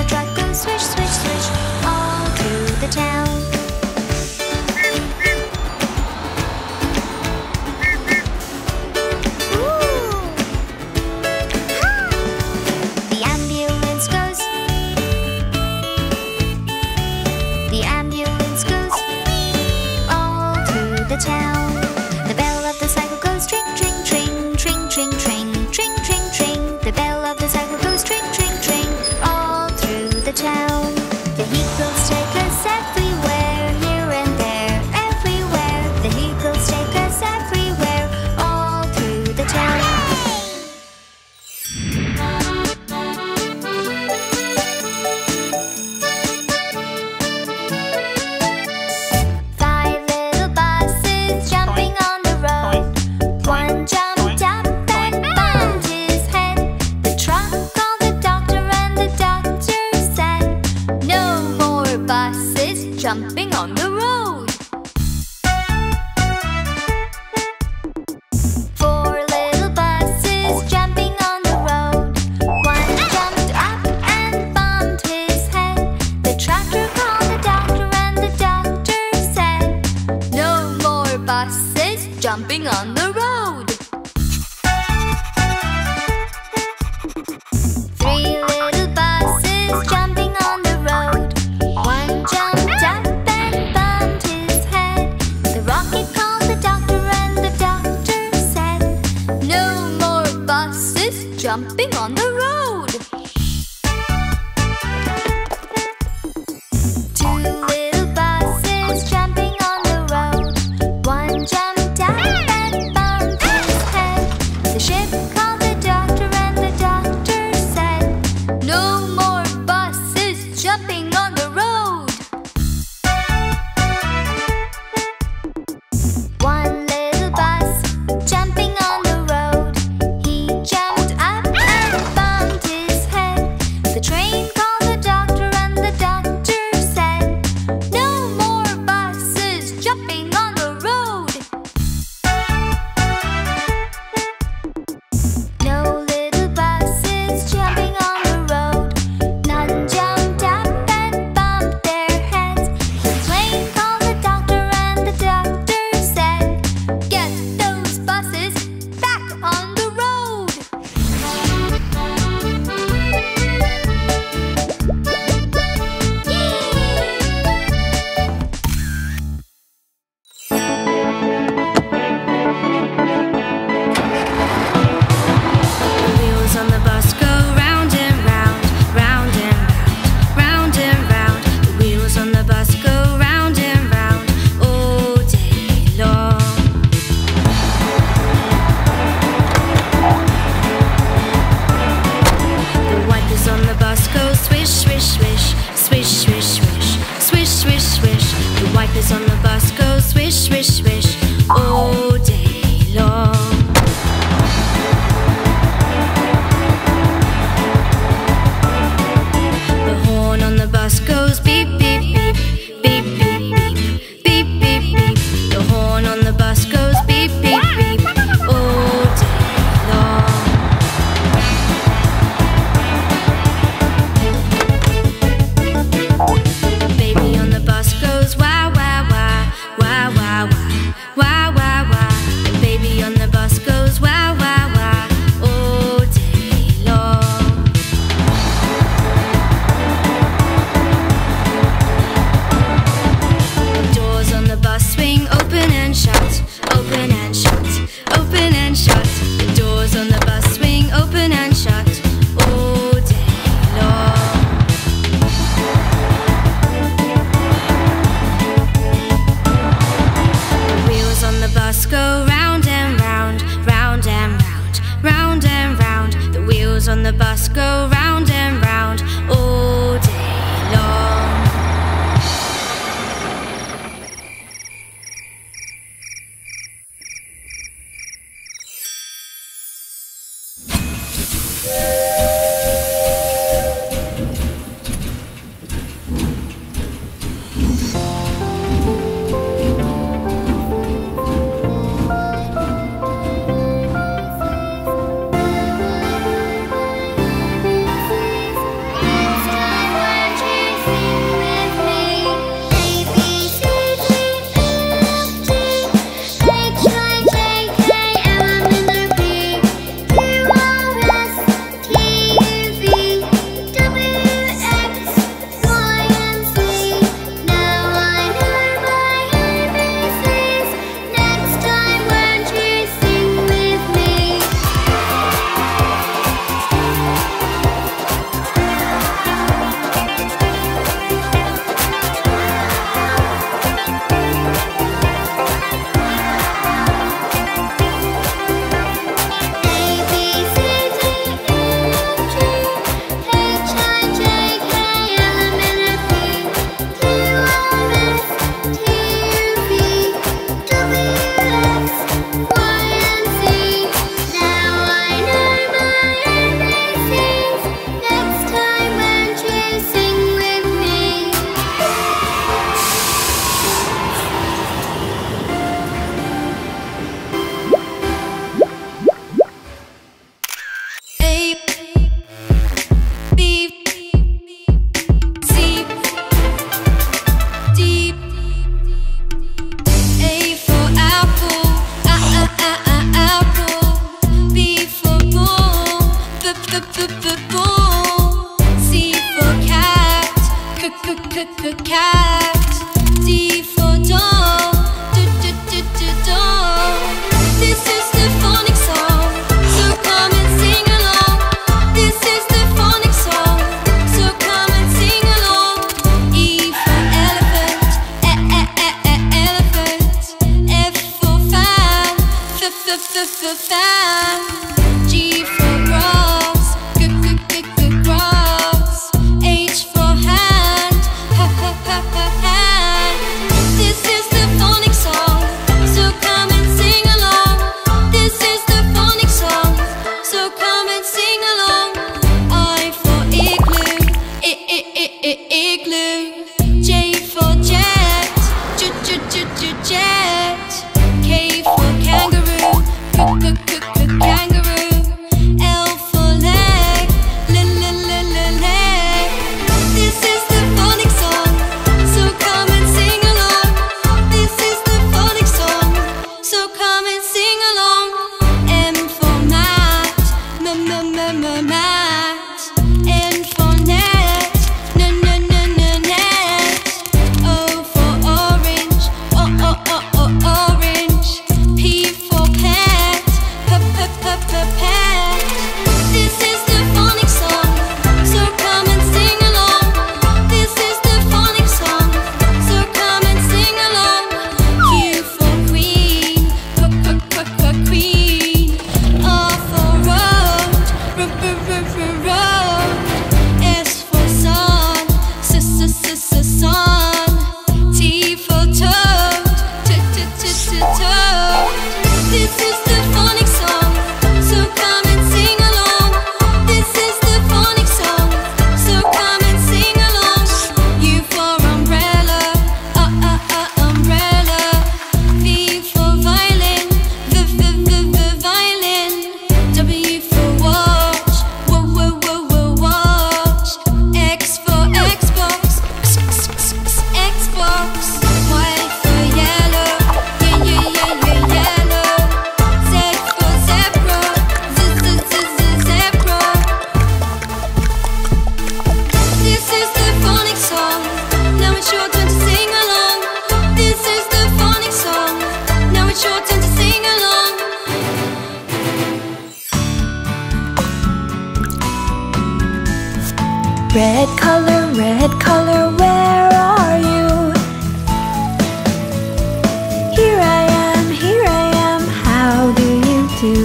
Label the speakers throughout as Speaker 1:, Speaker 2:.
Speaker 1: truck goes swish, swish, swish all through the town. Town. The bell of the cycle goes tring, tring, tring, tring, tring, tring, tring, tring, tring. The bell of the cycle goes tring, tring, tring, all through the town. Vehicles take us everywhere, here and there, everywhere. Vehicles take us everywhere, all through the town. Jumping on the road. 4 little buses jumping on the road. One jumped up and bumped his head. The tractor called the doctor and the doctor said, "No more buses jumping on the road." 3 little buses jumping on the road. One jumped up and bumped his head. The rocket called the doctor and the doctor said, "No more buses jumping on the road." 2 little buses jumping on the road. One jumped up and bumped his head. The ship called the doctor and the doctor said, "No more buses jumping on the road." 1 little bus jumping on the road. He jumped up and bumped his head. The train called the doctor and the doctor said, "No more buses jumping on the road." No little buses jumping on the road. None jumped up and bumped their heads. The plane called the doctor and the doctor said, "Get those buses back on the road."
Speaker 2: The wheels on the bus go round and round, round and round, round and round. The wheels on the bus go round and round all day long. The wipers on the bus go swish, swish, swish, swish, swish, swish, swish, swish, swish. The wipers on the bus go swish, swish, swish all day long. The horn on the bus goes beep, beep, beep, beep, beep, beep, beep, beep, beep. The horn on the bus goes beep, beep, beep, all day long. The baby on the bus goes wah, wah, wah, wah, wah, wah, cat. D for doll, doll. This is the phonics song, so come and sing along. This is the phonics song, so come and sing along. E for elephant, elephant. F for fan, fan. G for grass, grass. H for hand, hand. This is the phonics song, so come and sing along. This is the phonics song, so come and sing along. I for igloo, igloo. J for jet, jet. K for kangaroo, kangaroo. L for leg, leg. This is the phonics song, so come and sing along. This is the phonics song, so come and sing along. M for mat, mat. N for net, net. O for orange, orange. P for pet, pet. This is the phonics song, so come and sing along. This is the phonics song, so come and sing along. Q for queen, queen. R for road, road. S for sun, sun. T for toad, toad. This is the phonics song, so come and sing along. This is the phonics song, so come and sing along. U for umbrella, umbrella. V for violin, violin. W for watch, watch. X for Xbox, Xbox. Y for yellow, yellow. Z for zebra, zebra. This is the phonics song, now it's your turn to sing along. This is the phonics song, now it's your turn to sing along.
Speaker 3: Red color, where are you? Here I am, how do you do?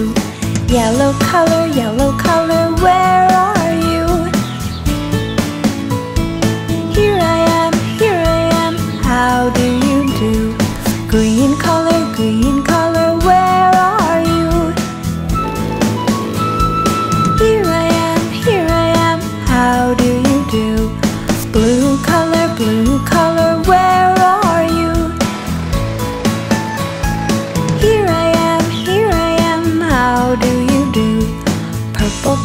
Speaker 3: Yellow color, where are you? Here I am, how do you do? Green color, where are you? Here I am, how do you do? Blue color, where are you? Here I am, how do you do? Purple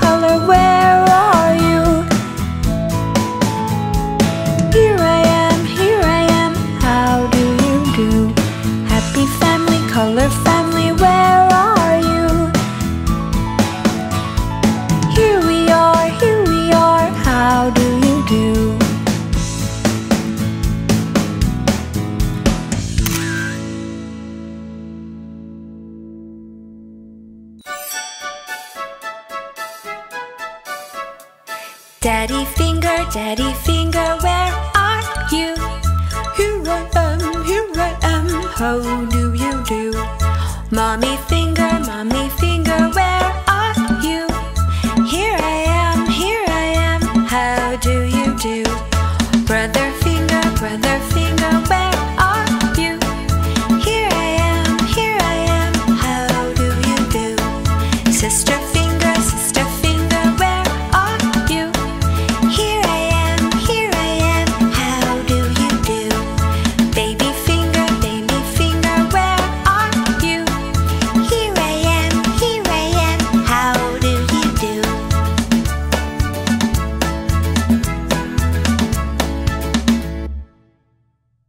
Speaker 3: color, where are you? Here I am, how do you do? Happy family, color family, where are you? Here we are, how do you do? Daddy finger, where are you? Here I am, how do you do? Mommy finger, where are you? Here I am, how do you do?